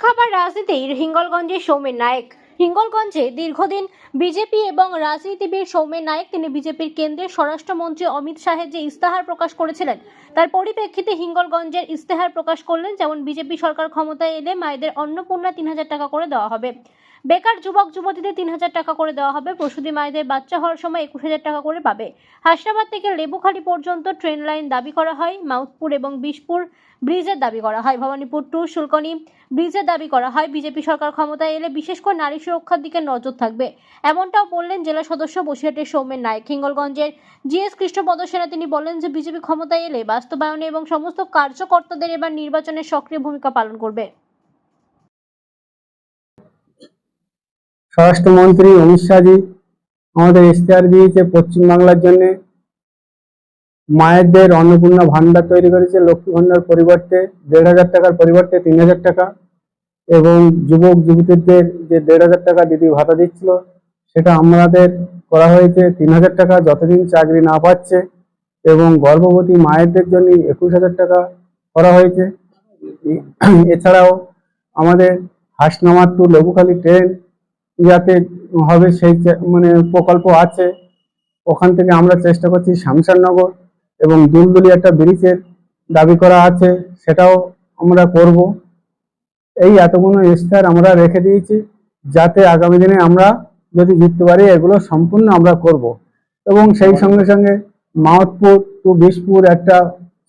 জলখাবার রাজনীতির হিঙ্গলগঞ্জের সৌমেন নায়ক। হিঙ্গলগঞ্জে দীর্ঘদিন বিজেপি এবং রাজনীতিবিদ সৌমেন নায়ক তিনি বিজেপির কেন্দ্রের স্বরাষ্ট্রমন্ত্রী অমিত শাহের যে ইস্তেহার প্রকাশ করেছিলেন তার পরিপ্রেক্ষিতে হিঙ্গলগঞ্জের ইস্তেহার প্রকাশ করলেন। যেমন বিজেপি সরকার ক্ষমতায় এলে মায়েদের অন্নপূর্ণা ৩,০০০ টাকা করে দেওয়া হবে, বেকার যুবক যুবতীদের ৩,০০০ টাকা করে দেওয়া হবে, প্রসূতি মায়েদের বাচ্চা হওয়ার সময় ২১,০০০ টাকা করে পাবে। হাসনাবাদ থেকে লেবুখালী পর্যন্ত ট্রেন লাইন দাবি করা হয়। মাউথপুর এবং বিশপুর ব্রিজের দাবি করা হয়। ভবানীপুর টু শুল্কনি ব্রিজের দাবি করা হয়। বিজেপি সরকার ক্ষমতায় এলে বিশেষ করে নারী সুরক্ষার দিকে নজর থাকবে, এমনটাও বললেন জেলা সদস্য বসিরহাটের সৌমেন নায়ক। হিঙ্গলগঞ্জের জিএস কৃষ্ণপদ সেনা তিনি বলেন যে বিজেপি ক্ষমতায় এলে বাস্তবায়নে এবং সমস্ত কার্যকর্তাদের এবার নির্বাচনে সক্রিয় ভূমিকা পালন করবে। স্বরাষ্ট্রমন্ত্রী অমিত শাহজি আমাদের ইশতেহার দিয়েছে পশ্চিমবাংলার জন্য। মায়েদের অন্নপূর্ণা ভান্ডার তৈরি করেছে, লক্ষ্মী ভান্ডার পরিবর্তে ১,৫০০ টাকার পরিবর্তে ৩,০০০ টাকা, এবং যুবক যুবতীদের যে ১,৫০০ টাকা দিদি ভাতা দিচ্ছিল সেটা আমাদের করা হয়েছে ৩,০০০ টাকা যতদিন চাকরি না পাচ্ছে, এবং গর্ভবতী মায়েদের জন্য ২১,০০০ টাকা করা হয়েছে। এছাড়াও আমাদের হাসনাবাদ টু লেবুখালী ট্রেন যাতে হবে সেই প্রকল্প আছে। ওখান থেকে আমরা চেষ্টা করছি শামসারনগর এবং দুলদুলি একটা ব্রিজের দাবি করা আছে, সেটাও আমরা করব। এই এতগুলো ইশতেহার আমরা রেখে দিয়েছি যাতে আগামী দিনে আমরা যদি জিততে পারি এগুলো সম্পূর্ণ আমরা করব। এবং সেই সঙ্গে সঙ্গে মাউথপুর টু বিশপুর একটা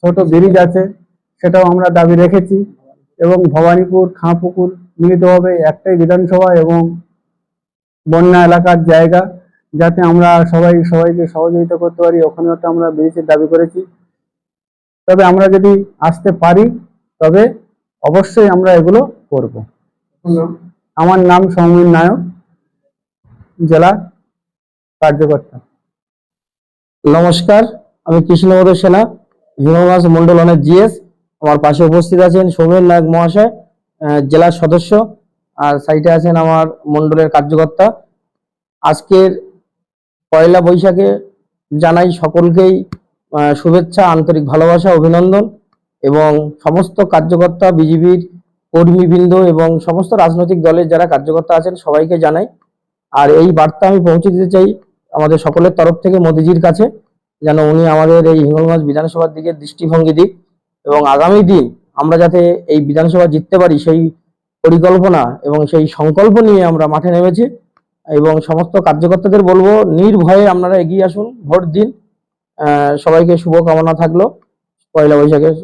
ছোট ব্রিজ আছে, সেটাও আমরা দাবি রেখেছি। এবং ভবানীপুর খাঁপুকুর মিলিতভাবে একটাই বিধানসভা এবং বন্যা এলাকার জায়গা, যাতে আমরা সবাইকে সহযোগিতা করতে পারি, ওখানে একটা আমরা ব্রিজের দাবি করেছি। তবে আমরা যদি আসতে পারি তবে অবশ্যই আমরা এগুলো করব। আমার নাম সৌমেন নায়ক, জেলা কার্যকর্তা। নমস্কার, আমি কৃষ্ণপদ সেনা, হিঙ্গলগঞ্জ মন্ডল 1 জিএস। আমার পাশে উপস্থিত আছেন সৌমেন নায়ক মহাশয়, জেলার সদস্য, আর সাইডে আছেন আমার মন্ডলের কার্যকর্তা। আজকের পয়লা বৈশাখে জানাই সকলকেই শুভেচ্ছা, আন্তরিক ভালোবাসা, অভিনন্দন, এবং সমস্ত কার্যকর্তা, বিজেপির কর্মীবৃন্দ এবং সমস্ত রাজনৈতিক দলের যারা কার্যকর্তা আছেন সবাইকে জানাই। আর এই বার্তা আমি পৌঁছে দিতে চাই আমাদের সকলের তরফ থেকে মোদিজির কাছে, যেন উনি আমাদের এই হিঙ্গলগঞ্জ বিধানসভার দিকে দৃষ্টিভঙ্গি দিক, এবং আগামী দিন আমরা যাতে এই বিধানসভা জিততে পারি সেই পরিকল্পনা এবং সেই সংকল্প নিয়ে আমরা মাঠে নেমেছি। এবং সমস্ত কার্যকর্তাদের বলবো নির্ভয়ে আপনারা এগিয়ে আসুন, ভোট দিন। সবাইকে শুভকামনা থাকলো পয়লা বৈশাখের।